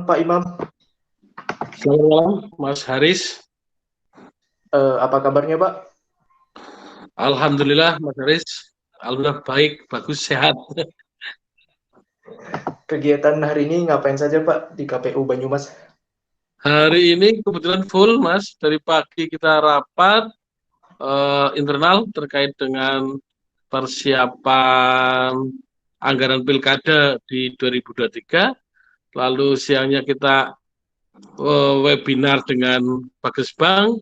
Pak Imam. Selamat malam, Mas Haris. Apa kabarnya, Pak? Alhamdulillah, Mas Haris. Alhamdulillah baik, bagus, sehat. Kegiatan hari ini ngapain saja, Pak, di KPU Banyumas? Hari ini kebetulan full, Mas. Dari pagi kita rapat internal terkait dengan persiapan anggaran pilkada di 2023. Lalu siangnya kita webinar dengan Bagesbang.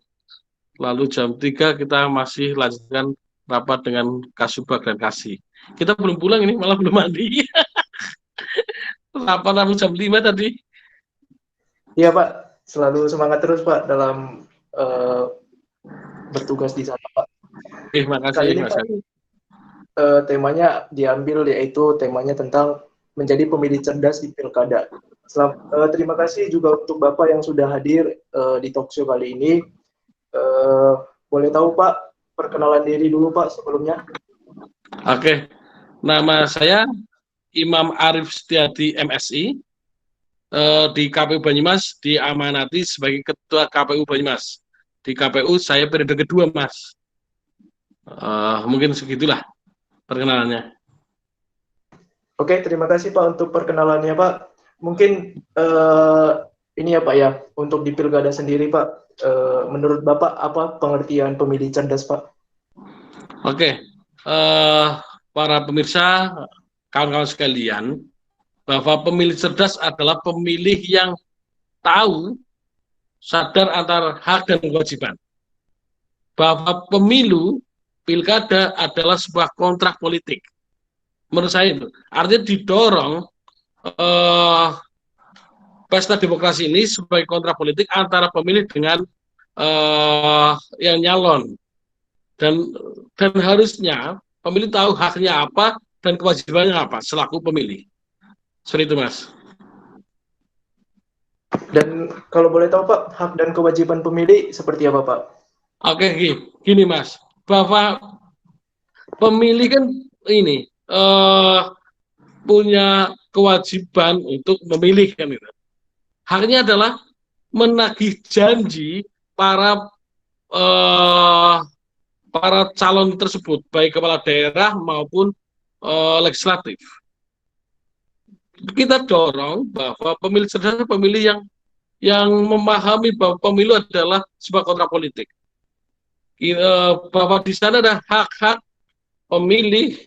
Lalu jam 3 kita masih lanjutkan rapat dengan Kasubag dan Kasih. Kita belum pulang ini, malah belum mandi. Rapat jam 5 tadi. Iya, Pak. Selalu semangat terus, Pak, dalam bertugas di sana, Pak. Terima kasih, Kali ini, Mas. Pak, temanya diambil, yaitu temanya tentang menjadi pemilih cerdas di pilkada. Terima kasih juga untuk Bapak yang sudah hadir di talkshow kali ini. Boleh tahu, Pak, perkenalan diri dulu, Pak, sebelumnya. Oke, nama saya Imam Arif Setiadi MSI, di KPU Banyumas diamanati sebagai Ketua KPU Banyumas. Di KPU saya periode kedua, Mas. Mungkin segitulah perkenalannya. Oke, terima kasih Pak untuk perkenalannya, Pak. Mungkin ini ya Pak ya, untuk di pilkada sendiri Pak, menurut Bapak apa pengertian pemilih cerdas, Pak? Oke, para pemirsa, kawan-kawan sekalian, bahwa pemilih cerdas adalah pemilih yang tahu, sadar antara hak dan kewajiban. Bahwa pemilu, pilkada adalah sebuah kontrak politik. Menurut saya itu, artinya didorong pesta demokrasi ini sebagai kontrak politik antara pemilih dengan yang nyalon. Dan harusnya pemilih tahu haknya apa dan kewajibannya apa selaku pemilih. Seperti itu, Mas. Dan kalau boleh tahu Pak, hak dan kewajiban pemilih seperti apa, Pak? Oke, gini Mas, bahwa pemilih kan ini punya kewajiban untuk memilih kan itu. Haknya adalah menagih janji para calon tersebut, baik kepala daerah maupun legislatif. Kita dorong bahwa pemilih cerdas adalah pemilih yang memahami bahwa pemilu adalah sebuah kontrak politik. Bahwa di sana ada hak-hak pemilih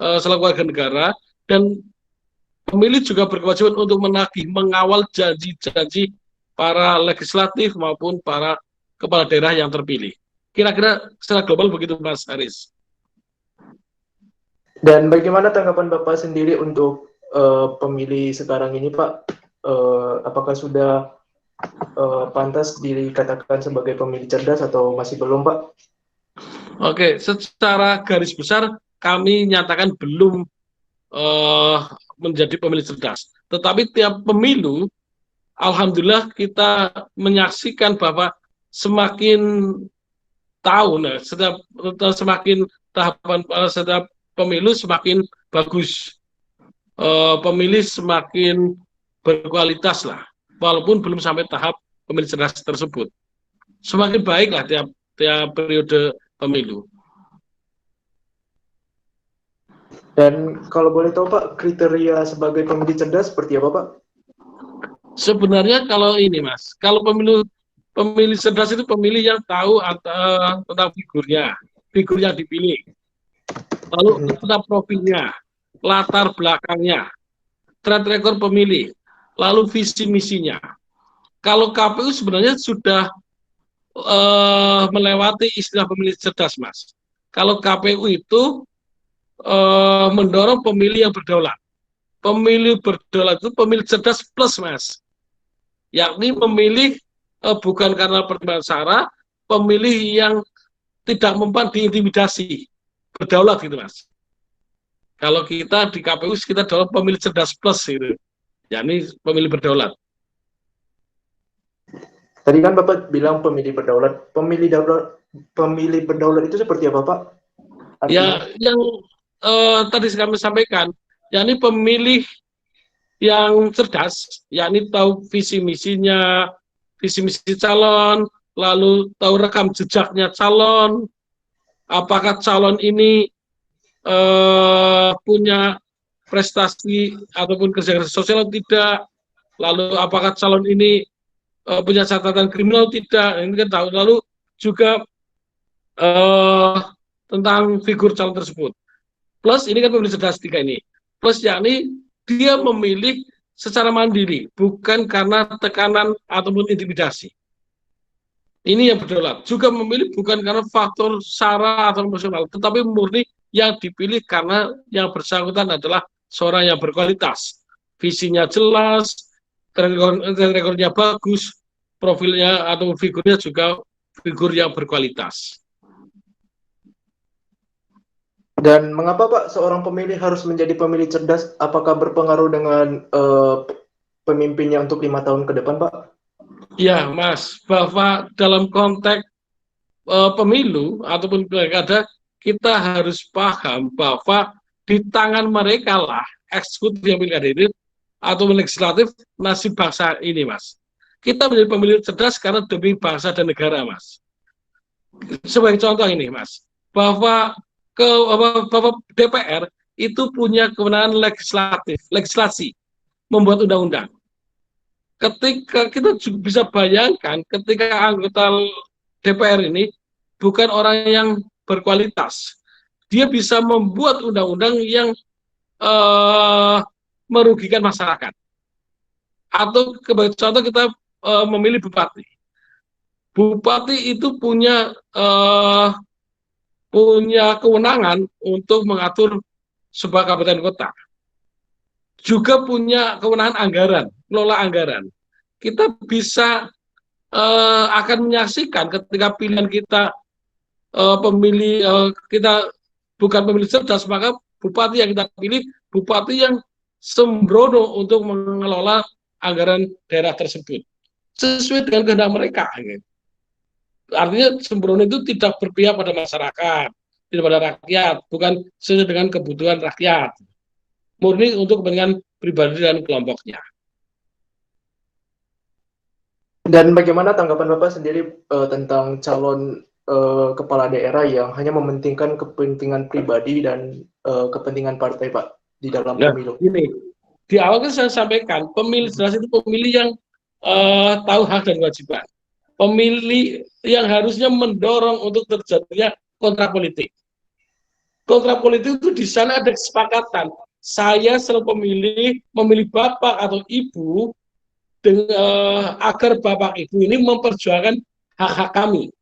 selaku warga negara, dan pemilih juga berkewajiban untuk menagih, mengawal janji-janji para legislatif maupun para kepala daerah yang terpilih. Kira-kira secara global begitu, Mas Haris. Dan bagaimana tanggapan Bapak sendiri untuk pemilih sekarang ini, Pak? Apakah sudah pantas dikatakan sebagai pemilih cerdas atau masih belum, Pak? Oke, secara garis besar kami nyatakan belum menjadi pemilih cerdas. Tetapi tiap pemilu, alhamdulillah kita menyaksikan bahwa semakin tahun, semakin tahapan setiap pemilu semakin bagus. Pemilih semakin berkualitas lah, walaupun belum sampai tahap pemilih cerdas tersebut. Semakin baik lah tiap periode pemilu. Dan kalau boleh tahu Pak, kriteria sebagai pemilih cerdas seperti apa, Pak? Sebenarnya kalau ini Mas, kalau pemilih cerdas itu pemilih yang tahu tentang figur yang dipilih, lalu tentang profilnya, latar belakangnya, track record pemilih, lalu visi misinya. Kalau KPU sebenarnya sudah melewati istilah pemilih cerdas, Mas. Kalau KPU itu mendorong pemilih yang berdaulat. Pemilih berdaulat itu pemilih cerdas plus, Mas. Yakni memilih bukan karena pertimbangan sara, pemilih yang tidak mempan diintimidasi, berdaulat gitu, Mas. Kalau kita di KPU kita adalah pemilih cerdas plus gitu, yakni pemilih berdaulat. Tadi kan Bapak bilang pemilih berdaulat. Pemilih berdaulat itu seperti apa, Pak? Artinya? Ya, yang tadi kami sampaikan, yakni pemilih yang cerdas, yakni tahu visi misinya, visi misi calon, lalu tahu rekam jejaknya calon, apakah calon ini punya prestasi ataupun kerja sosial atau tidak, lalu apakah calon ini punya catatan kriminal tidak, ini kan tahu. Lalu juga tentang figur calon tersebut. Plus ini kan pemilih cerdas tiga ini. Plus yakni dia memilih secara mandiri, bukan karena tekanan ataupun intimidasi. Ini yang berdaulat. Juga memilih bukan karena faktor sara atau emosional, tetapi murni yang dipilih karena yang bersangkutan adalah seorang yang berkualitas. Visinya jelas, rekornya bagus, profilnya atau figurnya juga figur yang berkualitas. Dan mengapa Pak seorang pemilih harus menjadi pemilih cerdas? Apakah berpengaruh dengan pemimpinnya untuk 5 tahun ke depan, Pak? Ya, Mas, bahwa dalam konteks pemilu ataupun pilkada, kita harus paham bahwa di tangan mereka lah eksekutif yang pilkada ini atau legislatif nasib bangsa ini, Mas. Kita menjadi pemilih cerdas karena demi bangsa dan negara, Mas. Sebagai contoh ini, Mas, bahwa DPR itu punya kewenangan legislasi, membuat undang-undang. Ketika kita juga bisa bayangkan ketika anggota DPR ini bukan orang yang berkualitas, dia bisa membuat undang-undang yang merugikan masyarakat. Atau contoh kita memilih bupati. Bupati itu punya kewenangan untuk mengatur sebuah kabupaten kota. Juga punya kewenangan anggaran, mengelola anggaran. Kita bisa akan menyaksikan ketika pilihan kita kita bukan pemilih cerdas, maka bupati yang kita pilih bupati yang sembrono untuk mengelola anggaran daerah tersebut sesuai dengan kehendak mereka. Artinya sembrono itu tidak berpihak pada masyarakat, tidak pada rakyat, bukan sesuai dengan kebutuhan rakyat, murni untuk kepentingan pribadi dan kelompoknya. Dan bagaimana tanggapan Bapak sendiri tentang calon kepala daerah yang hanya mementingkan kepentingan pribadi dan kepentingan partai, Pak, di dalam pemilu? Ini di awal kan saya sampaikan, pemilih cerdas itu pemilih yang tahu hak dan kewajiban. Pemilih yang harusnya mendorong untuk terjadinya kontrak politik. Kontrak politik itu di sana ada kesepakatan. Saya selalu memilih bapak atau ibu agar bapak ibu ini memperjuangkan hak-hak kami.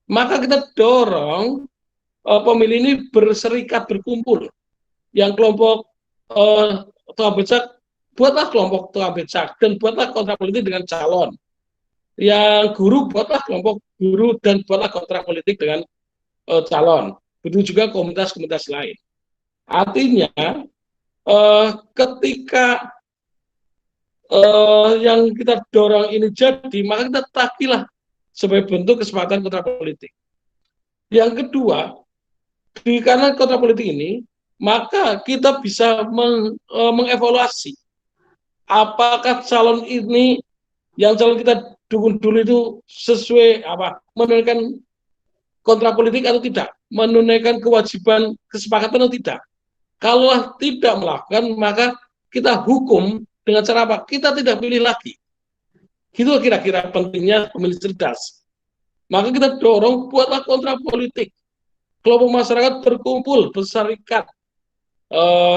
Maka kita dorong pemilih ini berserikat, berkumpul. Yang kelompok tukang becak, buatlah kelompok tukang becak dan buatlah kontrak politik dengan calon. Yang guru, buatlah kelompok guru dan buatlah kontrak politik dengan calon. Begitu juga komunitas-komunitas lain. Artinya ketika yang kita dorong ini jadi, maka kita takilah sebagai bentuk kesepakatan kontrak politik. Yang kedua, karena kontrak politik ini, maka kita bisa mengevaluasi apakah calon ini, yang calon kita dukung dulu itu sesuai menunaikan kontrak politik atau tidak, menunaikan kewajiban kesepakatan atau tidak. Kalau tidak melakukan, maka kita hukum dengan cara apa? Kita tidak pilih lagi. Gitu kira-kira pentingnya pemilih cerdas. Maka kita dorong, buatlah kontrak politik. Kelompok masyarakat berkumpul, berserikat,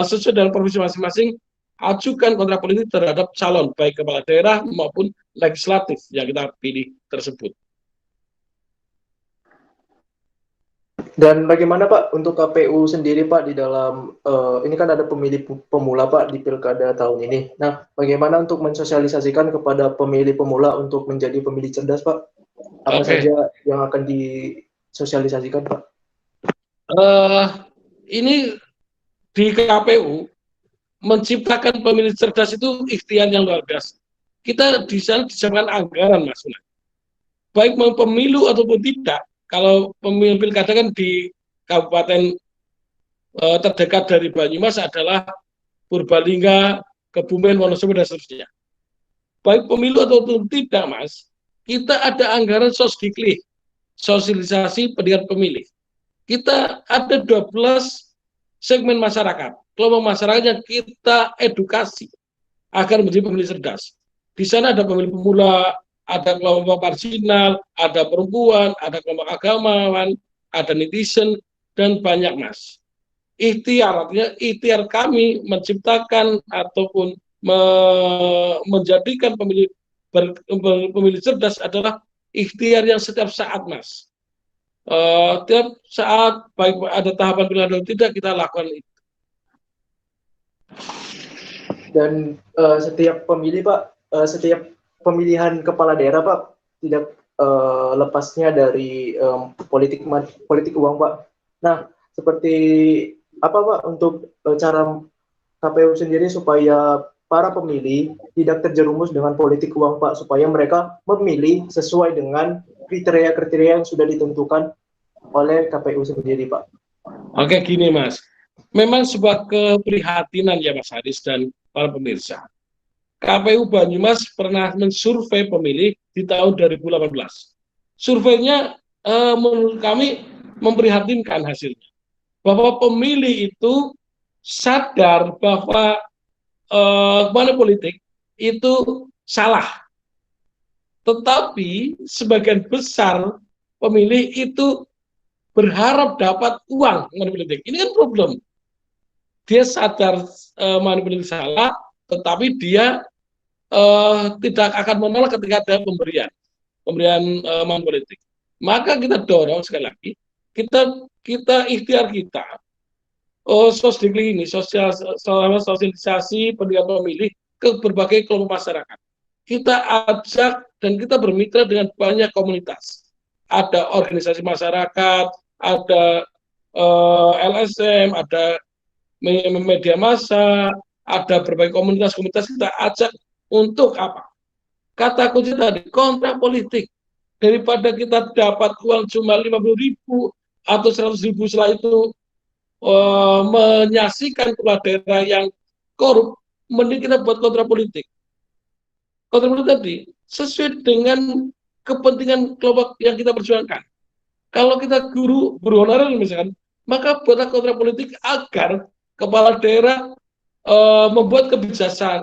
sesuai dengan provinsi masing-masing, ajukan kontrak politik terhadap calon, baik kepala daerah maupun legislatif yang kita pilih tersebut. Dan bagaimana Pak untuk KPU sendiri Pak di dalam ini kan ada pemilih pemula Pak di pilkada tahun ini. Nah, bagaimana untuk mensosialisasikan kepada pemilih pemula untuk menjadi pemilih cerdas Pak? Apa saja yang akan disosialisasikan Pak? Ini di KPU menciptakan pemilih cerdas itu ikhtiar yang luar biasa. Kita di sana disiapkan anggaran, Mas. Baik mau pemilu ataupun tidak. Kalau pemilu pilkada kan di kabupaten terdekat dari Banyumas adalah Purbalingga, Kebumen, Wonosobo, dan seterusnya. Baik pemilu atau tidak, Mas, kita ada anggaran sosdiklik, sosialisasi pendidikan pemilih. Kita ada 12 segmen masyarakat, kelompok masyarakat yang kita edukasi agar menjadi pemilih cerdas. Di sana ada pemilih pemula, ada kelompok marginal, ada perempuan, ada kelompok agamawan, ada netizen, dan banyak, Mas. Ikhtiar, artinya ikhtiar kami menciptakan ataupun menjadikan pemilih cerdas adalah ikhtiar yang setiap saat, Mas. Tiap saat, baik ada tahapan pilihan atau tidak, kita lakukan itu. Dan setiap pemilih, Pak, setiap pemilihan kepala daerah, Pak, tidak lepasnya dari politik uang, Pak. Nah, seperti apa, Pak, untuk cara KPU sendiri supaya para pemilih tidak terjerumus dengan politik uang, Pak, supaya mereka memilih sesuai dengan kriteria-kriteria yang sudah ditentukan oleh KPU sendiri, Pak? Oke, gini, Mas. Memang sebuah keprihatinan ya, Mas Haris dan para pemirsa. KPU Banyumas pernah mensurvei pemilih di tahun 2018. Surveinya menurut kami memprihatinkan hasilnya. Bahwa pemilih itu sadar bahwa money politik itu salah. Tetapi sebagian besar pemilih itu berharap dapat uang money politik. Ini kan problem. Dia sadar money politik salah, tetapi dia tidak akan menolak ketika ada pemberian money politik. Maka kita dorong sekali lagi, kita ikhtiar kita, sosdiklik ini, sosialisasi pendidikan pemilih ke berbagai kelompok masyarakat. Kita ajak dan kita bermitra dengan banyak komunitas. Ada organisasi masyarakat, ada LSM, ada media massa, ada berbagai komunitas-komunitas kita ajak untuk apa? Kata kunci tadi, kontrak politik. Daripada kita dapat uang cuma 50.000 atau 100.000 setelah itu menyaksikan kepala daerah yang korup, mending kita buat kontrak politik. Kontrak politik tadi sesuai dengan kepentingan kelompok yang kita perjuangkan. Kalau kita guru honorer misalkan, maka buatlah kontrak politik agar kepala daerah membuat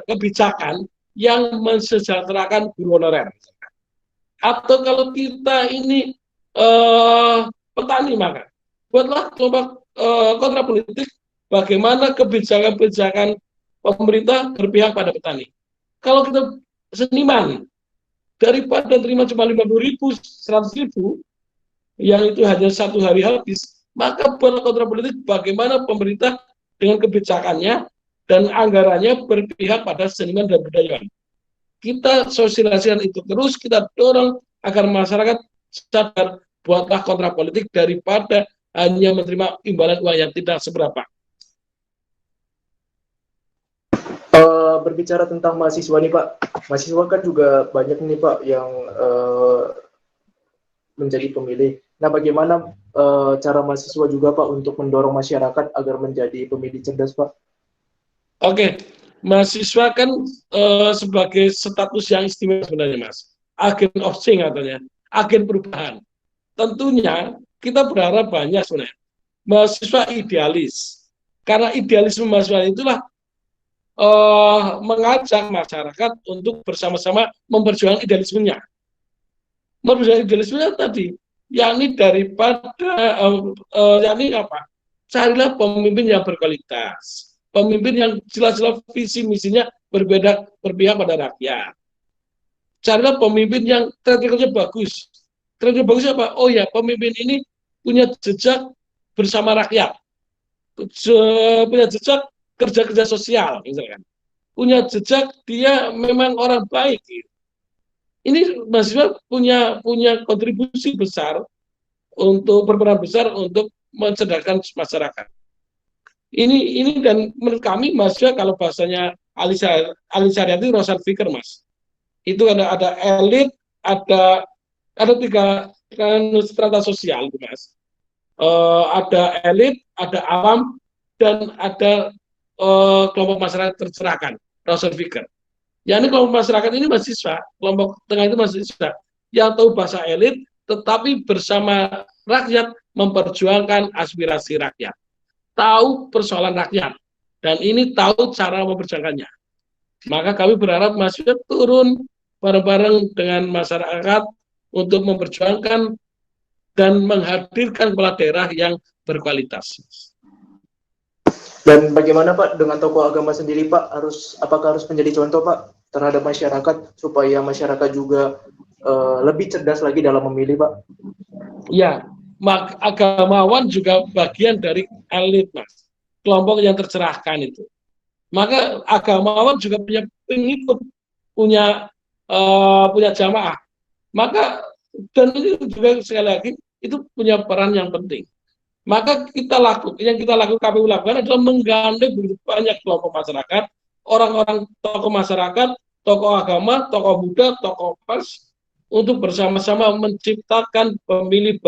kebijakan yang mensejahterakan guru honorer. Atau kalau kita ini petani, maka buatlah kelompok kontrak politik bagaimana kebijakan-kebijakan pemerintah berpihak pada petani. Kalau kita seniman, daripada terima cuma 50.000, 100.000, yang itu hanya satu hari habis, maka buatlah kontrak politik bagaimana pemerintah dengan kebijakannya dan anggarannya berpihak pada seniman dan budayawan. Kita sosialisasikan itu terus, kita dorong agar masyarakat sadar, buatlah kontrak politik daripada hanya menerima imbalan uang yang tidak seberapa. Berbicara tentang mahasiswa nih, Pak, mahasiswa kan juga banyak nih, Pak, yang menjadi pemilih. Nah, bagaimana cara mahasiswa juga, Pak, untuk mendorong masyarakat agar menjadi pemilih cerdas, Pak? Oke, mahasiswa kan sebagai status yang istimewa sebenarnya, Mas. Agen of change katanya, agen perubahan. Tentunya kita berharap banyak sebenarnya. Mahasiswa idealis. Karena idealisme mahasiswa itulah mengajak masyarakat untuk bersama-sama memperjuangkan idealismenya. Memperjuangkan idealismenya tadi, yakni daripada yakni apa? Carilah pemimpin yang berkualitas. Pemimpin yang jelas-jelas visi misinya berpihak pada rakyat. Carilah pemimpin yang track record-nya bagus. Track record bagus apa? Oh ya, pemimpin ini punya jejak bersama rakyat, punya jejak kerja-kerja sosial, misalkan. Punya jejak dia memang orang baik. Ini mahasiswa punya kontribusi besar untuk berperan besar untuk mencerdaskan masyarakat. Ini dan menurut kami mahasiswa, kalau bahasanya Ali Syariati, Rosan Fikir, Mas. Itu ada elit, ada tiga strata sosial, Mas. Ada elit, ada awam, dan ada kelompok masyarakat tercerahkan. Russell Vicker. Ya ini kelompok masyarakat ini mahasiswa, kelompok tengah itu mahasiswa yang tahu bahasa elit, tetapi bersama rakyat memperjuangkan aspirasi rakyat, tahu persoalan rakyat, dan ini tahu cara memperjuangkannya. Maka kami berharap mahasiswa turun bareng-bareng dengan masyarakat untuk memperjuangkan dan menghadirkan kepala daerah yang berkualitas. Dan bagaimana Pak dengan tokoh agama sendiri Pak, apakah harus menjadi contoh Pak terhadap masyarakat supaya masyarakat juga lebih cerdas lagi dalam memilih Pak? Ya, agamawan juga bagian dari elit Mas, kelompok yang tercerahkan itu. Maka agamawan juga punya pengikut, punya jamaah. Maka dan itu juga sekali lagi itu punya peran yang penting. Maka yang kita lakukan KPU lakukan adalah menggandeng begitu banyak kelompok masyarakat, orang-orang tokoh masyarakat, tokoh agama, tokoh muda, tokoh pers, untuk bersama-sama menciptakan pemilih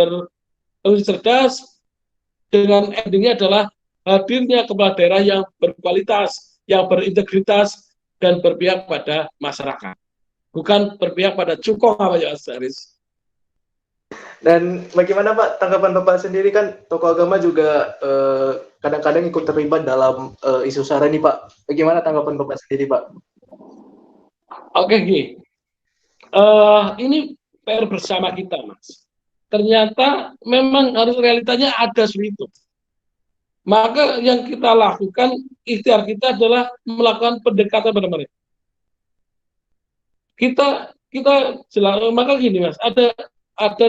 cerdas, dengan endingnya adalah hadirnya kepala daerah yang berkualitas, yang berintegritas, dan berpihak pada masyarakat. Bukan berpihak pada cukong apa ya, Aris. Dan bagaimana Pak tanggapan Bapak sendiri, kan tokoh agama juga kadang-kadang ikut terlibat dalam isu SARA nih Pak. Bagaimana tanggapan Bapak sendiri Pak? Oke, ini PR bersama kita Mas. Ternyata memang harus realitanya ada seperti itu. Maka yang kita lakukan, ikhtiar kita adalah melakukan pendekatan pada mereka. Kita jelas, maka gini Mas, ada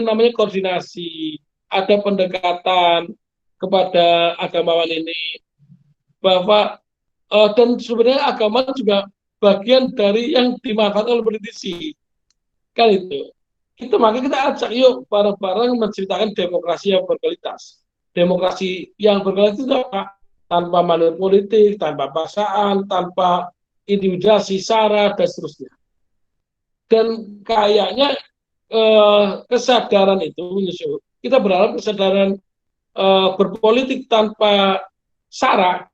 namanya koordinasi, ada pendekatan kepada agamawan ini, bahwa dan sebenarnya agama juga bagian dari yang dimanfaatkan oleh politisi, kan itu. Maka kita ajak yuk bareng-bareng menceritakan demokrasi yang berkualitas. Demokrasi yang berkualitas itu apa? Tanpa manuver politik, tanpa paksaan, tanpa intimidasi, sara, dan seterusnya. Dan kayaknya kesadaran itu, kita berharap kesadaran berpolitik tanpa sara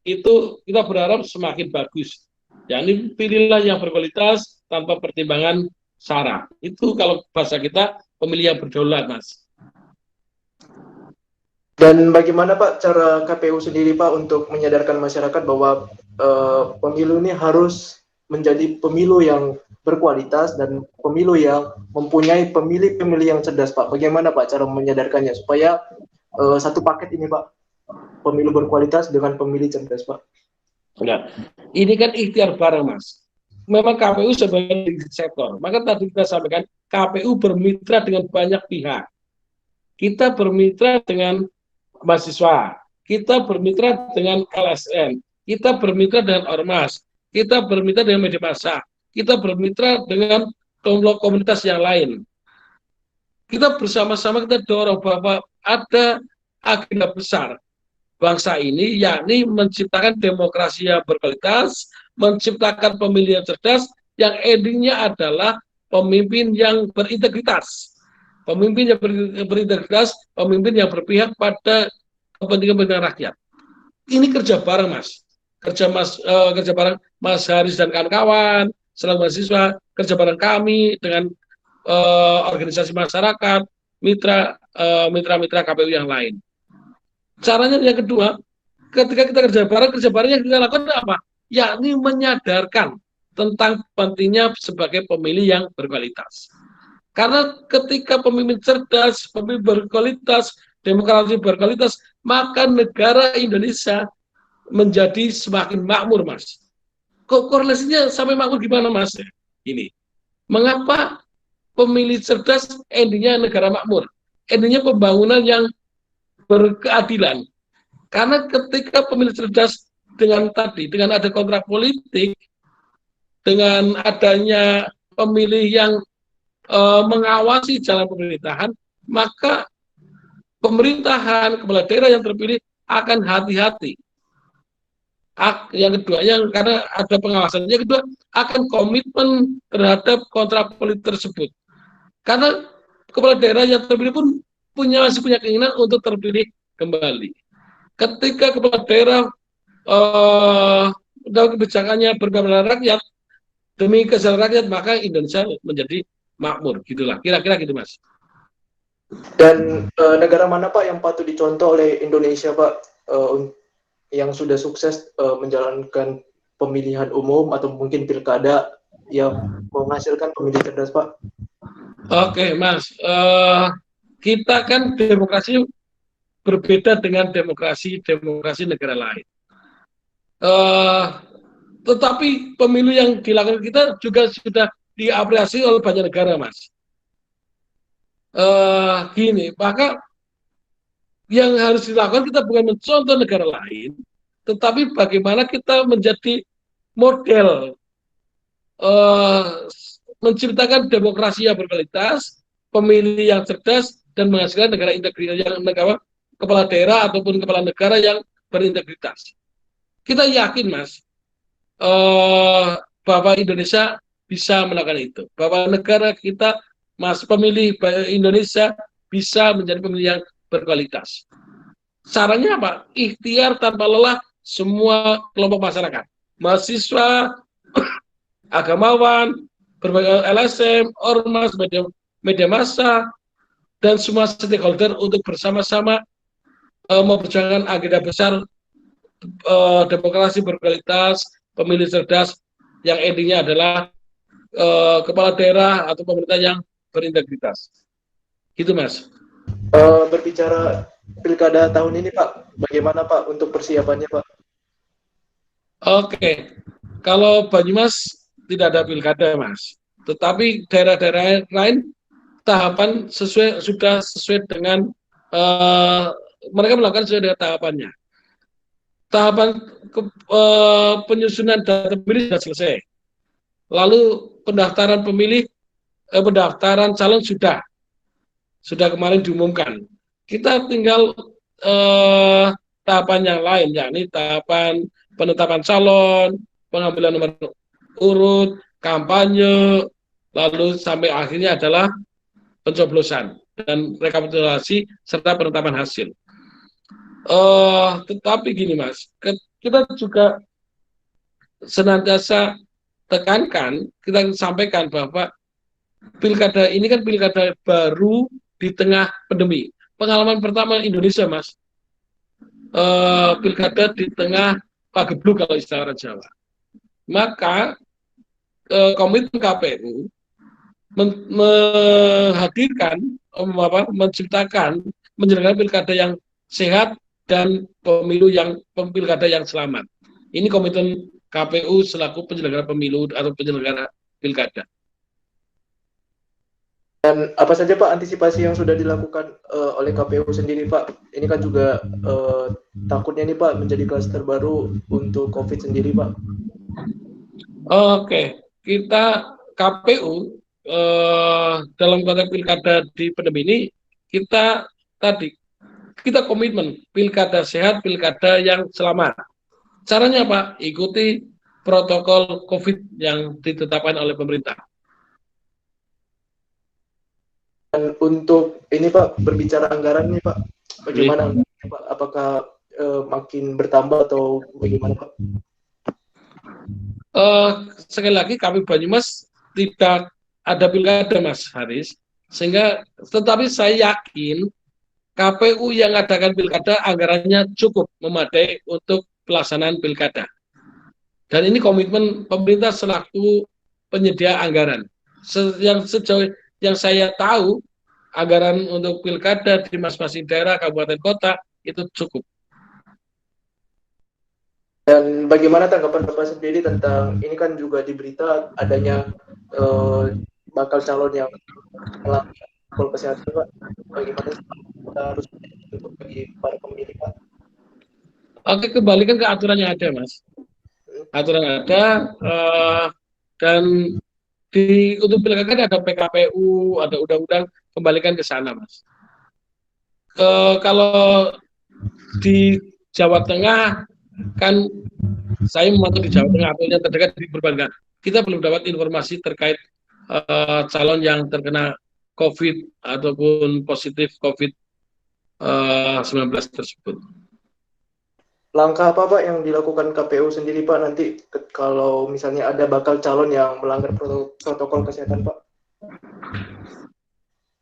itu kita berharap semakin bagus. Yani pilihlah yang berkualitas tanpa pertimbangan sara. Itu kalau bahasa kita pemilih yang berdaulat, Mas. Dan bagaimana Pak cara KPU sendiri Pak untuk menyadarkan masyarakat bahwa pemilu ini harus menjadi pemilu yang berkualitas dan pemilu yang mempunyai pemilih-pemilih yang cerdas Pak. Bagaimana Pak cara menyadarkannya supaya satu paket ini Pak, pemilu berkualitas dengan pemilih cerdas Pak? Nah, ini kan ikhtiar bareng Mas. Memang KPU sebagai sektor. Maka tadi kita sampaikan KPU bermitra dengan banyak pihak. Kita bermitra dengan mahasiswa, kita bermitra dengan LSM, kita bermitra dengan ormas, kita bermitra dengan media massa, kita bermitra dengan kelompok komunitas yang lain. Kita bersama-sama kita dorong bahwa ada agenda besar bangsa ini, yakni menciptakan demokrasi yang berkualitas, menciptakan pemilih yang cerdas, yang endingnya adalah pemimpin yang berintegritas. Pemimpin yang berintegritas, pemimpin yang berpihak pada kepentingan rakyat. Ini kerja bareng Mas. Kerja bareng Mas Haris dan kawan-kawan, selaku mahasiswa, kerja bareng kami dengan organisasi masyarakat, mitra-mitra KPU yang lain. Caranya yang kedua, ketika kita kerja bareng yang kita lakukan apa? Yakni menyadarkan tentang pentingnya sebagai pemilih yang berkualitas. Karena ketika pemimpin cerdas, pemimpin berkualitas, demokrasi berkualitas, maka negara Indonesia menjadi semakin makmur, Mas. Kok korelasinya sampai makmur gimana, Mas? Ini. Mengapa pemilih cerdas endingnya negara makmur? Endingnya pembangunan yang berkeadilan. Karena ketika pemilih cerdas dengan ada kontrak politik, dengan adanya pemilih yang mengawasi jalan pemerintahan, maka pemerintahan, kepala daerah yang terpilih akan hati-hati. Yang kedua, karena ada pengawasan. Yang kedua, akan komitmen terhadap kontrak politik tersebut. Karena kepala daerah yang terpilih pun masih punya keinginan untuk terpilih kembali. Ketika kepala daerah dalam kebijakannya berbela rakyat demi kesejahteraan rakyat, maka Indonesia menjadi makmur, gitulah. Kira-kira gitu, Mas. Dan negara mana Pak yang patut dicontoh oleh Indonesia Pak yang sudah sukses menjalankan pemilihan umum atau mungkin pilkada yang menghasilkan pemilih cerdas Pak? Oke, Mas. Kita kan demokrasi berbeda dengan demokrasi negara lain. Tetapi pemilu yang dilakukan kita juga sudah diapresiasi oleh banyak negara, Mas. Gini, maka yang harus dilakukan kita bukan mencontoh negara lain, tetapi bagaimana kita menjadi model menciptakan demokrasi yang berkualitas, pemilih yang cerdas, dan menghasilkan negara integritas yang negara kepala daerah ataupun kepala negara yang berintegritas. Kita yakin, Mas, bahwa Indonesia bisa melakukan itu, bahwa negara kita, Mas, pemilih Indonesia bisa menjadi pemilih yang berkualitas. Caranya apa? Ikhtiar tanpa lelah semua kelompok masyarakat, mahasiswa, agamawan, berbagai LSM, ormas, media massa, dan semua stakeholder untuk bersama-sama memperjuangkan agenda besar demokrasi berkualitas, pemilih cerdas, yang endingnya adalah kepala daerah atau pemerintah yang berintegritas. Gitu, Mas. Berbicara pilkada tahun ini Pak, bagaimana Pak untuk persiapannya Pak? Oke, kalau Banyumas tidak ada pilkada, Mas. Tetapi daerah-daerah lain tahapan sudah sesuai dengan mereka melakukan sesuai dengan tahapannya. Tahapan penyusunan data pemilih sudah selesai. Lalu pendaftaran pendaftaran calon sudah kemarin diumumkan. Kita tinggal tahapan yang lain, yakni tahapan penetapan calon, pengambilan nomor urut, kampanye, lalu sampai akhirnya adalah pencoblosan dan rekapitulasi serta penetapan hasil. Tetapi gini, Mas, kita juga senantiasa tekankan, kita sampaikan bahwa pilkada ini kan pilkada baru di tengah pandemi. Pengalaman pertama Indonesia, Mas, pilkada di tengah pagebluk kalau istilah orang Jawa. Maka komitmen KPU menghadirkan, menciptakan, menjalankan pilkada yang sehat dan pilkada yang selamat. Ini komitmen KPU selaku penyelenggara pemilu atau penyelenggara pilkada. Dan apa saja Pak antisipasi yang sudah dilakukan oleh KPU sendiri Pak? Ini kan juga takutnya nih Pak menjadi klaster baru untuk COVID sendiri Pak. Oke, kita KPU dalam konteks pilkada di pandemi ini kita komitmen pilkada sehat, pilkada yang selamat. Caranya apa? Ikuti protokol COVID yang ditetapkan oleh pemerintah. Dan untuk ini Pak, berbicara anggaran nih Pak, bagaimana Pak? Apakah makin bertambah atau bagaimana Pak? Sekali lagi kami Banyumas tidak ada pilkada, Mas Haris, sehingga tetapi saya yakin KPU yang adakan pilkada anggarannya cukup memadai untuk pelaksanaan pilkada. Dan ini komitmen pemerintah selaku penyedia anggaran. Sejauh yang saya tahu, anggaran untuk pilkada di masing-masing daerah, kabupaten, kota itu cukup. Dan bagaimana tanggapan Bapak sendiri tentang ini kan juga di berita adanya bakal calon yang melanggar protokol kesehatan Pak? Bagaimana kita harus untuk bagi para pemilih Pak? Oke, kembalikan ke aturan yang ada, Mas. Aturan ada dan untuk pilkada ada PKPU, ada undang-undang, kembalikan ke sana, Mas. Kalau di Jawa Tengah kan saya memantau di Jawa Tengah atau yang terdekat di Perbangga, kita belum dapat informasi terkait calon yang terkena COVID ataupun positif COVID-19 tersebut. langkah apa Pak yang dilakukan KPU sendiri Pak nanti kalau misalnya ada bakal calon yang melanggar protokol kesehatan Pak?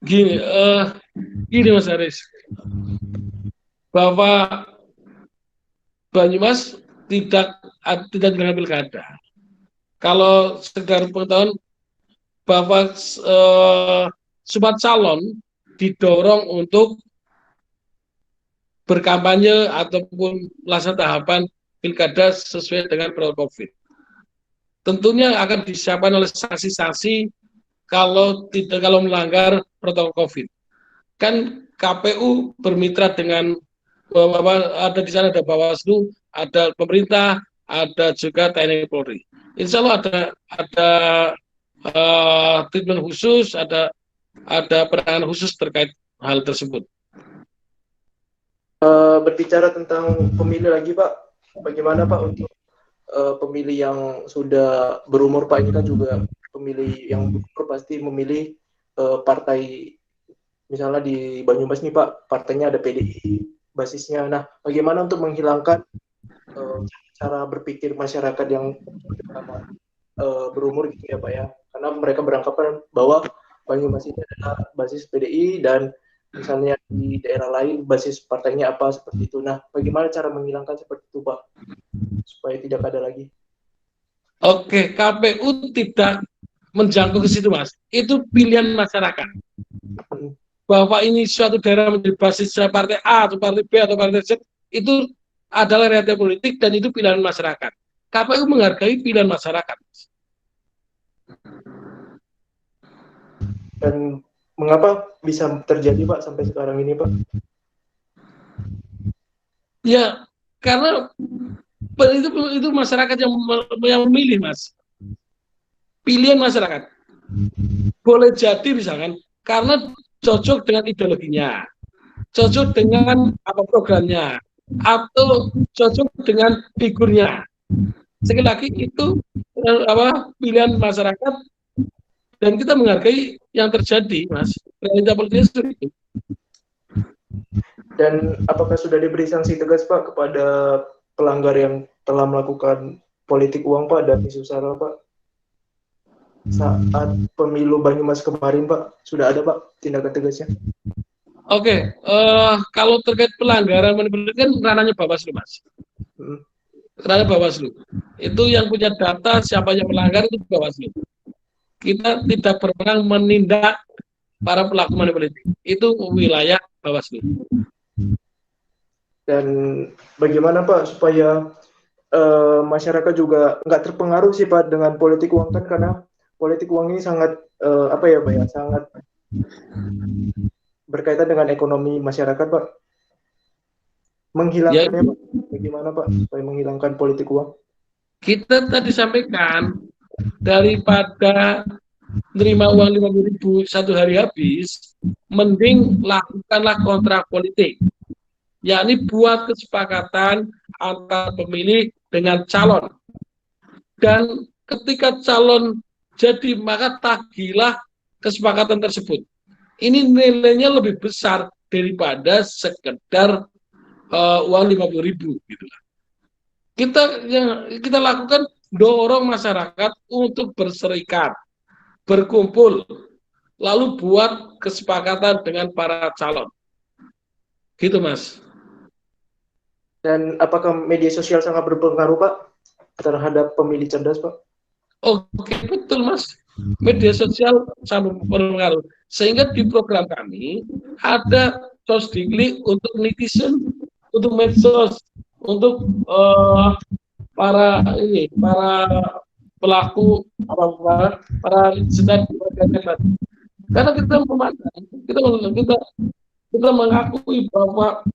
Gini, gini Mas Haris, bahwa Banyumas tidak dengan pilkada. Kalau sekedar pengetahuan bahwa semua calon didorong untuk berkampanye ataupun melaksanakan tahapan pilkada sesuai dengan protokol COVID. Tentunya akan disiapkan oleh sanksi-sanksi kalau melanggar protokol COVID. Kan KPU bermitra dengan ada di sana, ada Bawaslu, ada pemerintah, ada juga TNI Polri. Insya Allah ada treatment khusus, ada penanganan khusus terkait hal tersebut. Berbicara tentang pemilih lagi Pak, bagaimana Pak untuk pemilih yang sudah berumur Pak? Ini kan juga pemilih yang berumur pasti memilih partai, misalnya di Banyumas nih Pak, partainya ada PDI basisnya. Nah, bagaimana untuk menghilangkan cara berpikir masyarakat yang berumur gitu ya Pak ya? Karena mereka beranggapan bahwa Banyumas ini adalah basis PDI dan misalnya di daerah lain basis partainya apa seperti itu. Nah, bagaimana cara menghilangkan seperti itu Pak supaya tidak ada lagi? Oke, KPU tidak menjangkau ke situ Mas. Itu pilihan masyarakat. Bahwa ini suatu daerah menjadi basis partai A atau partai B atau partai Z itu adalah realita politik dan itu pilihan masyarakat. KPU menghargai pilihan masyarakat. Dan mengapa bisa terjadi Pak sampai sekarang ini Pak? Ya, karena itu masyarakat yang memilih Mas. Pilihan masyarakat. Boleh jadi misalkan karena cocok dengan ideologinya, cocok dengan apa programnya, atau cocok dengan figurnya. Sekali lagi itu pilihan masyarakat dan kita menghargai yang terjadi, Mas. Realita politiknya seperti itu. Dan apakah sudah diberi sanksi tegas Pak kepada pelanggar yang telah melakukan politik uang Pak dan isu sara Pak? Saat pemilu Banyumas kemarin Pak, sudah ada Pak tindakan tegasnya? Oke, kalau terkait pelanggaran kan ranahnya Bawaslu Mas. Ranahnya Bawaslu. Itu yang punya data siapa yang melanggar itu Bawaslu. Kita tidak berwenang menindak para pelaku politik. Itu wilayah Bawaslu. Dan bagaimana Pak supaya masyarakat juga nggak terpengaruh sih Pak dengan politik uang, kan karena politik uang ini sangat apa ya Pak ya, sangat berkaitan dengan ekonomi masyarakat Pak. Menghilangkannya Pak, bagaimana Pak supaya menghilangkan politik uang? Kita tadi sampaikan daripada menerima uang 50.000 satu hari habis, mending lakukanlah kontrak politik, yakni buat kesepakatan antar pemilih dengan calon. Dan ketika calon jadi, maka tagilah kesepakatan tersebut. Ini nilainya lebih besar daripada sekedar uang 50.000 gitu. Kita lakukan dorong masyarakat untuk berserikat, berkumpul, lalu buat kesepakatan dengan para calon. Gitu Mas. Dan apakah media sosial sangat berpengaruh Pak terhadap pemilih cerdas Pak? Oke, betul Mas. Media sosial sangat berpengaruh. Sehingga di program kami ada sosdiklik untuk netizen, untuk medsos, untuk para pelaku para sedang karena kita memandang kita mengakui bahwa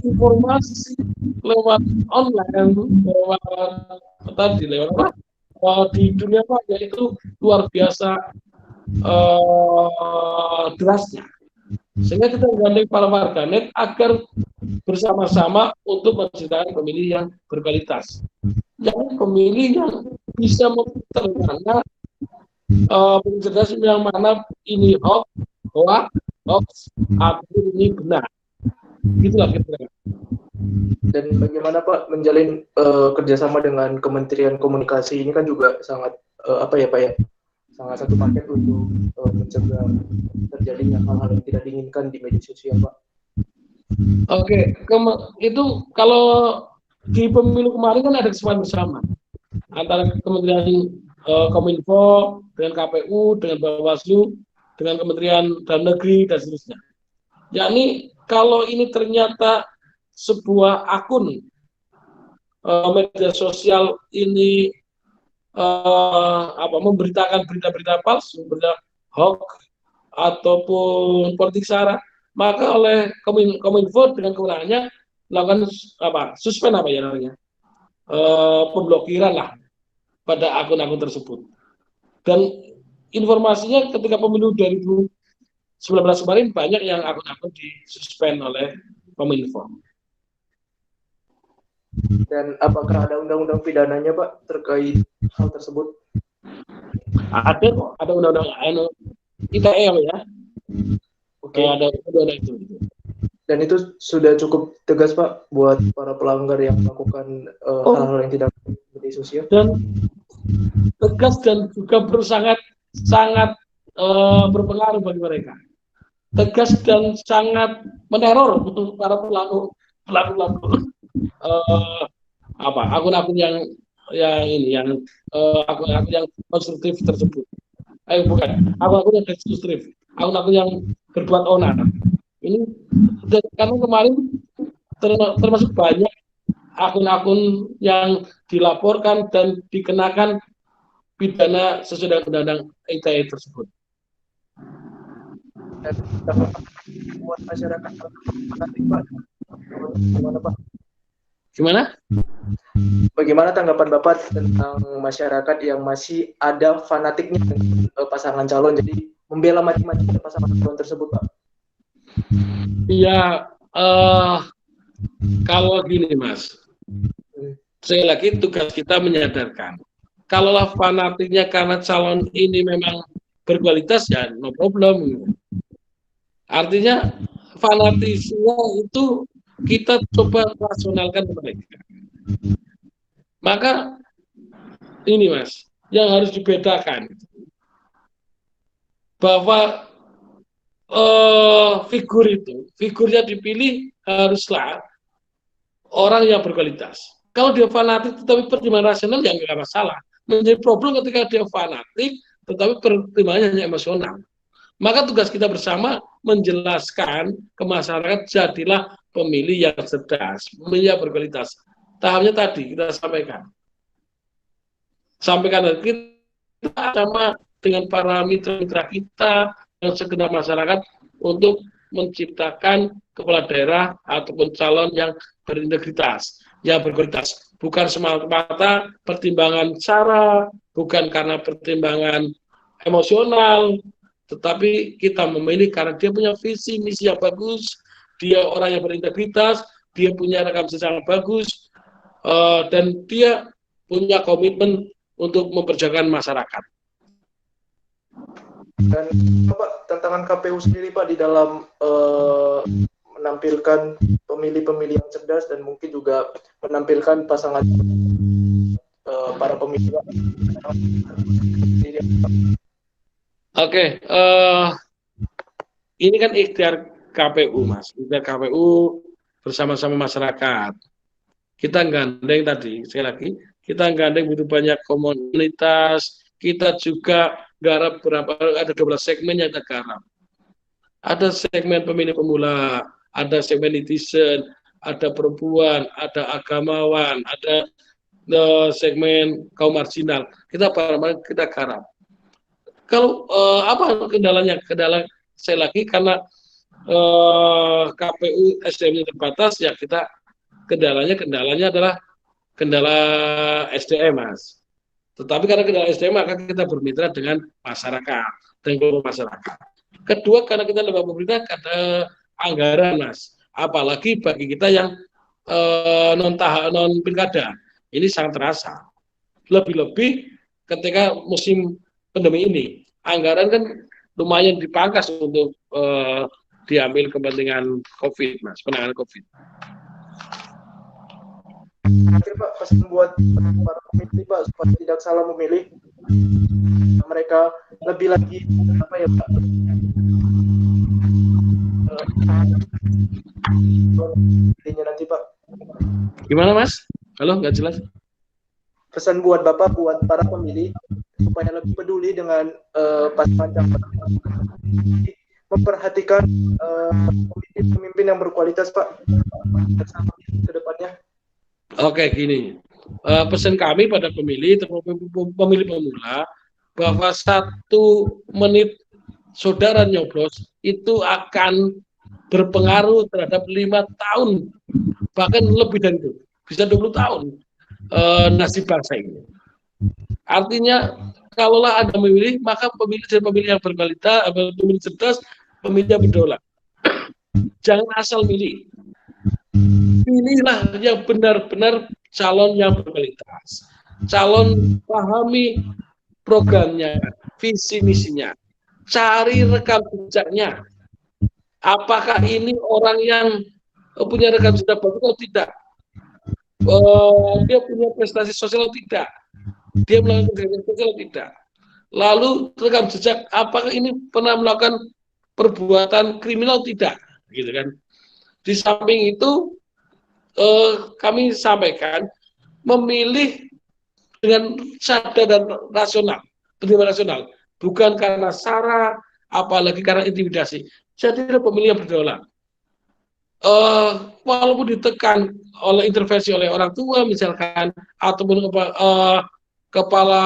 informasi lewat online lewat di dunia maya itu luar biasa derasnya, sehingga kita menggandeng para warganet agar bersama-sama untuk menciptakan pemilih yang berkualitas, yang pemilih yang bisa memfilter cerdas yang mana ini hoax atau ini benar. Itulah kira-kira. Dan bagaimana Pak menjalin kerjasama dengan Kementerian Komunikasi ini kan juga sangat apa ya Pak ya, sangat satu paket untuk mencegah terjadinya hal-hal yang tidak diinginkan di media sosial Pak. Oke, itu kalau di pemilu kemarin kan ada kesepakatan bersama antara Kementerian Kominfo dengan KPU, dengan Bawaslu, dengan Kementerian Dalam Negeri dan seterusnya. Yakni kalau ini ternyata sebuah akun media sosial ini memberitakan berita-berita palsu, berita hoax ataupun politik sara, maka oleh Kominfo dengan kewenangannya melakukan suspend namanya, pemblokiran lah pada akun-akun tersebut. Dan informasinya ketika pemilu 2019 kemarin banyak yang akun-akun disuspend oleh Kominfo. Dan apakah ada undang-undang pidananya Pak terkait hal tersebut? Ada kok, ada undang-undang ITE ya. Oke. Ada undang-undang itu. Dan itu sudah cukup tegas Pak buat para pelanggar yang melakukan hal-hal yang tidak media sosial. Dan tegas dan juga sangat berpengaruh bagi mereka. Tegas dan sangat meneror untuk para pelaku akun-akun yang akun-akun yang konstruktif tersebut. Bukan, akun-akun yang destruktif, akun-akun yang berbuat onar. Ini karena kemarin termasuk banyak akun-akun yang dilaporkan dan dikenakan pidana sesuai dengan undang-undang ITE tersebut. Dan buat masyarakat gimana Pak? Bagaimana tanggapan Bapak tentang masyarakat yang masih ada fanatiknya dengan pasangan calon, jadi membela mati-mati pasangan calon tersebut Pak? Iya, kalau gini Mas, sekali lagi tugas kita menyadarkan, kalaulah fanatiknya karena calon ini memang berkualitas ya no problem. Artinya fanatisme itu kita coba rasionalkan mereka. Maka ini Mas, yang harus dibedakan bahwa figurnya dipilih haruslah orang yang berkualitas. Kalau dia fanatik tetapi pertimbangan rasional ya nggak masalah. Menjadi problem ketika dia fanatik tetapi pertimbangannya hanya emosional. Maka tugas kita bersama menjelaskan ke masyarakat, jadilah pemilih yang cerdas, pemilih yang berkualitas. Tahamnya tadi kita sampaikan kita sama dengan para mitra-mitra kita dan segenap masyarakat untuk menciptakan kepala daerah ataupun calon yang berintegritas, yang berkualitas. Bukan semata-mata pertimbangan sara, bukan karena pertimbangan emosional, tetapi kita memilih karena dia punya visi misi yang bagus, dia orang yang berintegritas, dia punya rekam jejak yang bagus, dan dia punya komitmen untuk memperjuangkan masyarakat. Dan Pak, tantangan KPU sendiri Pak di dalam menampilkan pemilih-pemilih yang cerdas dan mungkin juga menampilkan pasangan para pemilih. Oke, ini kan ikhtiar KPU Mas, ikhtiar KPU bersama-sama masyarakat. Kita gandeng tadi, sekali lagi, kita gandeng butuh banyak komunitas, kita juga garap ada 12 segmen yang kita garap. Ada segmen pemilih pemula, ada segmen netizen, ada perempuan, ada agamawan, ada segmen kaum marginal. Kita garap. Kalau apa kendalanya? Kendala saya lagi karena KPU SDM-nya terbatas, ya kita kendalanya adalah kendala SDM Mas. Tetapi karena kendala SDM maka kita bermitra dengan masyarakat, dengan kelompok masyarakat. Kedua, karena kita lembaga pemerintah ada anggaran Mas. Apalagi bagi kita yang non pilkada, ini sangat terasa. Lebih-lebih ketika musim pandemi ini, anggaran kan lumayan dipangkas untuk diambil kepentingan COVID Mas, penanganan COVID. terakhir Pak, pesan buat para pemilih Pak supaya tidak salah memilih, mereka lebih lagi apa ya Pak, pilihnya nanti Pak. Gimana Mas? Halo, nggak jelas. Pesan buat Bapak buat para pemilih supaya lebih peduli dengan pasangan calon, memperhatikan pemimpin yang berkualitas Pak ke depannya. Oke, gini. Pesan kami pada pemilih, pemilih pemula, bahwa 1 menit saudara nyoblos itu akan berpengaruh terhadap 5 tahun, bahkan lebih dari itu, bisa 20 tahun nasib bangsa ini. Artinya, kalaulah Anda memilih, maka pemilih dan pemilih yang berkualitas, pemilih cerdas, pemilih yang berdaulat. Jangan asal milih. Pilihlah yang benar-benar calon yang berkualitas. Calon pahami programnya, visi misinya. Cari rekam jejaknya. Apakah ini orang yang punya rekam jejak bagus atau tidak? Dia punya prestasi sosial atau tidak? Dia melakukan kegiatan sosial atau tidak? Lalu rekam jejak, apakah ini pernah melakukan perbuatan kriminal atau tidak? Gitu kan? Di samping itu, kami sampaikan memilih dengan sadar dan rasional, beriman rasional, bukan karena sara, apalagi karena intimidasi. Jadilah pemilih yang berdaulat. Walaupun ditekan oleh intervensi oleh orang tua misalkan, ataupun kepala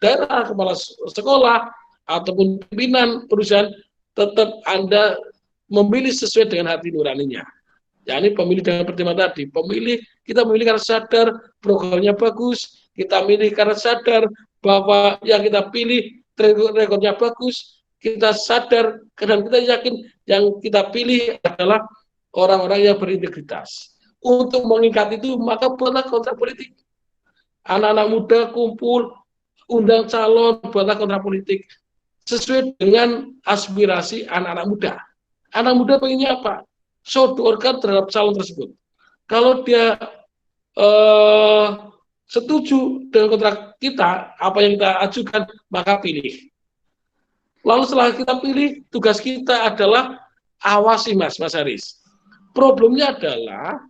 daerah, kepala sekolah, ataupun pimpinan perusahaan, tetap Anda memilih sesuai dengan hati nuraninya. Ya, ini pemilih dengan pertimbangan tadi. Kita memilih karena sadar programnya bagus, kita milih karena sadar bahwa yang kita pilih rekornya bagus, kita sadar dan kita yakin yang kita pilih adalah orang-orang yang berintegritas. Untuk mengikat itu, maka buatlah kontrak politik. Anak-anak muda kumpul, undang calon, buatlah kontrak politik. Sesuai dengan aspirasi anak-anak muda. Anak muda pengennya apa? Sodorkan terhadap calon tersebut. Kalau dia setuju dengan kontrak kita, apa yang kita ajukan, maka pilih. Lalu setelah kita pilih, tugas kita adalah awasi Mas Haris. Problemnya adalah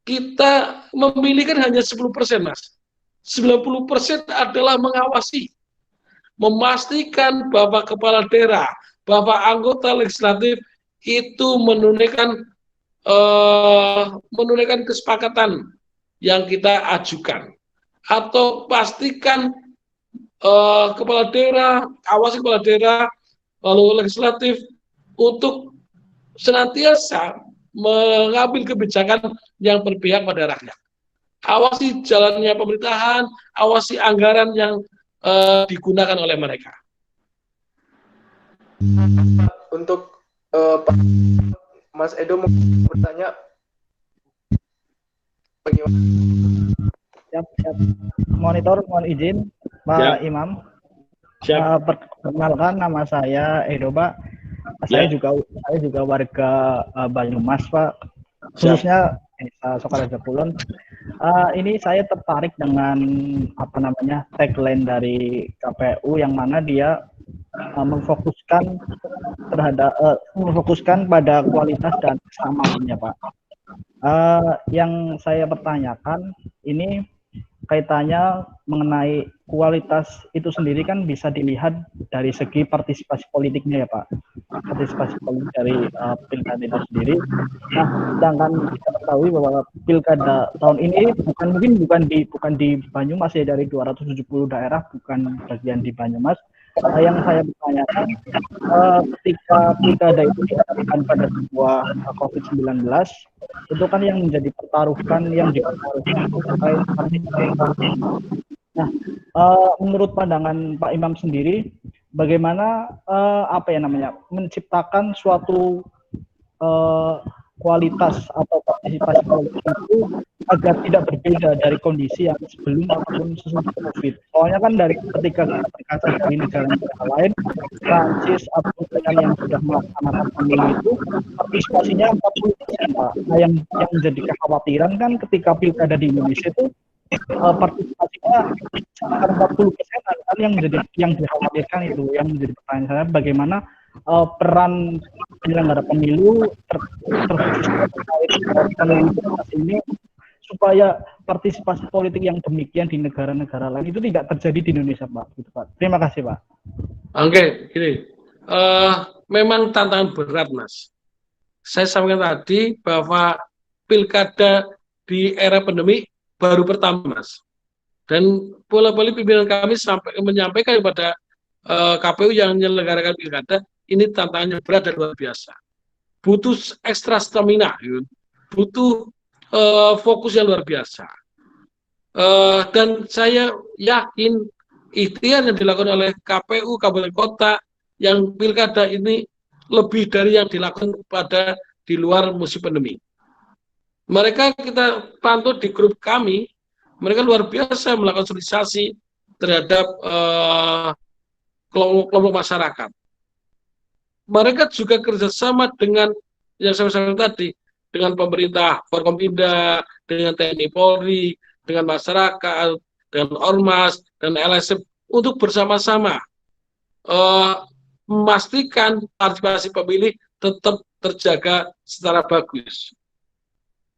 kita memilih kan hanya 10% Mas. 90% adalah mengawasi. Memastikan bahwa kepala daerah, bahwa anggota legislatif itu menunaikan kesepakatan yang kita ajukan. Atau pastikan kepala daerah, awasi kepala daerah, lalu legislatif untuk senantiasa mengambil kebijakan yang berpihak pada rakyat. Awasi jalannya pemerintahan, awasi anggaran yang digunakan oleh mereka. Untuk Mas Edo mau bertanya bagaimana? Siap. Monitor, mohon izin Pak Imam. Perkenalkan, nama saya Edo Pak. Saya juga warga Banyumas Pak, khususnya Sokaraja Kulon. Ini saya tertarik dengan tagline dari KPU yang mana dia memfokuskan pada kualitas dan kesamanya Pak. Yang saya pertanyakan ini kaitannya mengenai kualitas itu sendiri kan bisa dilihat dari segi partisipasi politiknya ya Pak, partisipasi politik dari pilkada itu sendiri. Nah, sedangkan kita ketahui bahwa pilkada tahun ini bukan di Banyumas ya, dari 270 daerah bukan bagian di Banyumas. Yang saya bertanyakan, ketika pilkada itu diadakan pada sebuah COVID-19, itu kan yang menjadi pertaruhan itu terkait partisipasi. Nah, menurut pandangan Pak Imam sendiri, bagaimana menciptakan suatu kualitas atau partisipasi politik itu agar tidak berbeda dari kondisi yang sebelum ataupun sesudah COVID. Soalnya kan dari ketika kita berkaca dari negara-negara lain, Prancis atau yang sudah melaksanakan pemilu itu partisipasinya 40%, Pak. Nah, yang menjadi kekhawatiran kan ketika pilkada di Indonesia itu partisipasinya sekitar 40% kan yang dikhawatirkan itu, yang menjadi pertanyaan saya bagaimana peran penyelenggara pemilu terkhusus terkait pemilu ini supaya partisipasi politik yang demikian di negara-negara lain itu tidak terjadi di Indonesia, Pak. Gitu, Pak. Terima kasih, Pak. Oke, gini, memang tantangan berat, Mas. Saya sampaikan tadi bahwa pilkada di era pandemi baru pertama, Mas. Dan bola-bali pimpinan kami sampai menyampaikan kepada KPU yang menyelenggarakan pilkada, ini tantangannya berat dan luar biasa. Butuh ekstra stamina, butuh fokus yang luar biasa. Dan saya yakin ikhtiar yang dilakukan oleh KPU kabupaten kota yang pilkada ini lebih dari yang dilakukan pada di luar musim pandemi. Mereka kita pantau di grup kami, mereka luar biasa melakukan sosialisasi terhadap kelompok masyarakat. Mereka juga kerjasama dengan yang saya sampaikan tadi, dengan pemerintah, Forkompinda, dengan TNI Polri, dengan masyarakat, dengan Ormas, dan LSM untuk bersama-sama memastikan partisipasi pemilih tetap terjaga secara bagus.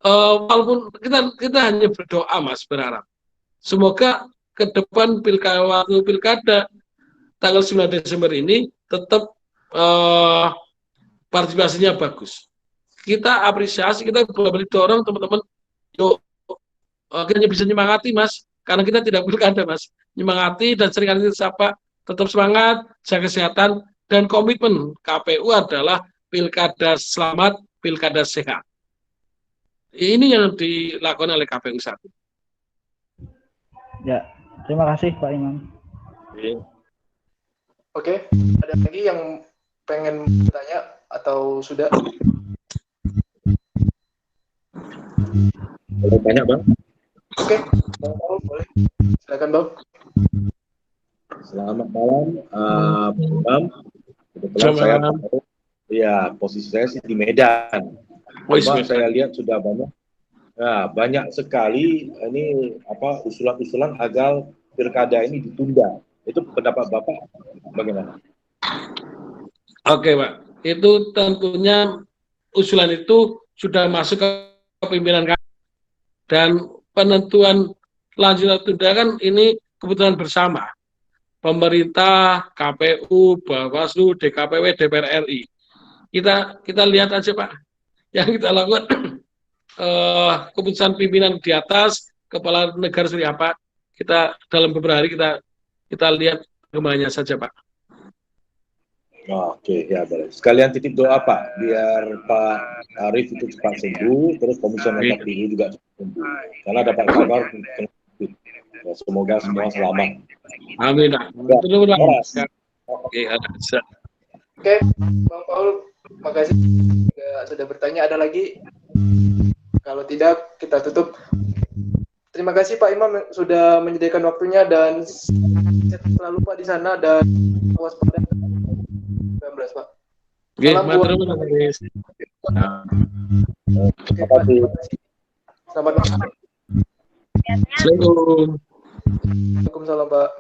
Walaupun kita hanya berdoa, Mas, berharap semoga ke depan pilkada tanggal 9 Desember ini tetap partisipasinya bagus. Kita apresiasi, kita boleh dorong teman-teman, yuk kita bisa nyemangati, Mas, karena kita tidak pilkada, Mas, nyemangati dan seringkali disapa, tetap semangat, jaga kesehatan, dan komitmen KPU adalah pilkada selamat, pilkada sehat. Ini yang dilakukan oleh KPU 1. Ya, terima kasih Pak Imam. Oke, ada lagi yang pengen bertanya atau sudah? Boleh banyak, Bang. Oke, Bang Paul, boleh. Silakan, Bang. Selamat malam, Bang. Kebetulan saya posisi saya sih di Medan. Bang, saya lihat sudah banyak sekali ini usulan-usulan agar pilkada ini ditunda. Itu pendapat Bapak bagaimana? Oke, Pak. Itu tentunya usulan itu sudah masuk ke pimpinan kami. Dan penentuan lanjut tunda kan ini keputusan bersama. Pemerintah, KPU, Bawaslu, DKPW, DPR RI. Kita lihat aja, Pak. Yang kita lakukan keputusan pimpinan di atas, kepala negara seperti apa. Kita dalam beberapa hari kita lihat kembalinya saja, Pak. Oke, ya boleh. Sekalian titip doa, Pak, biar Pak Arief itu cepat sembuh, terus komisioner KPU juga cepat sembuh. Karena dapat kabar, ya, semoga semua selamat. Amin. Oke, Bang Paul, makasih sudah bertanya. Ada lagi? Kalau tidak, kita tutup. Terima kasih Pak Imam sudah menyediakan waktunya dan selalu Pak di sana dan waspada 19, Pak. Salam buat Terima kasih. Selamat malam. Assalamualaikum. Waalaikumsalam, Pak.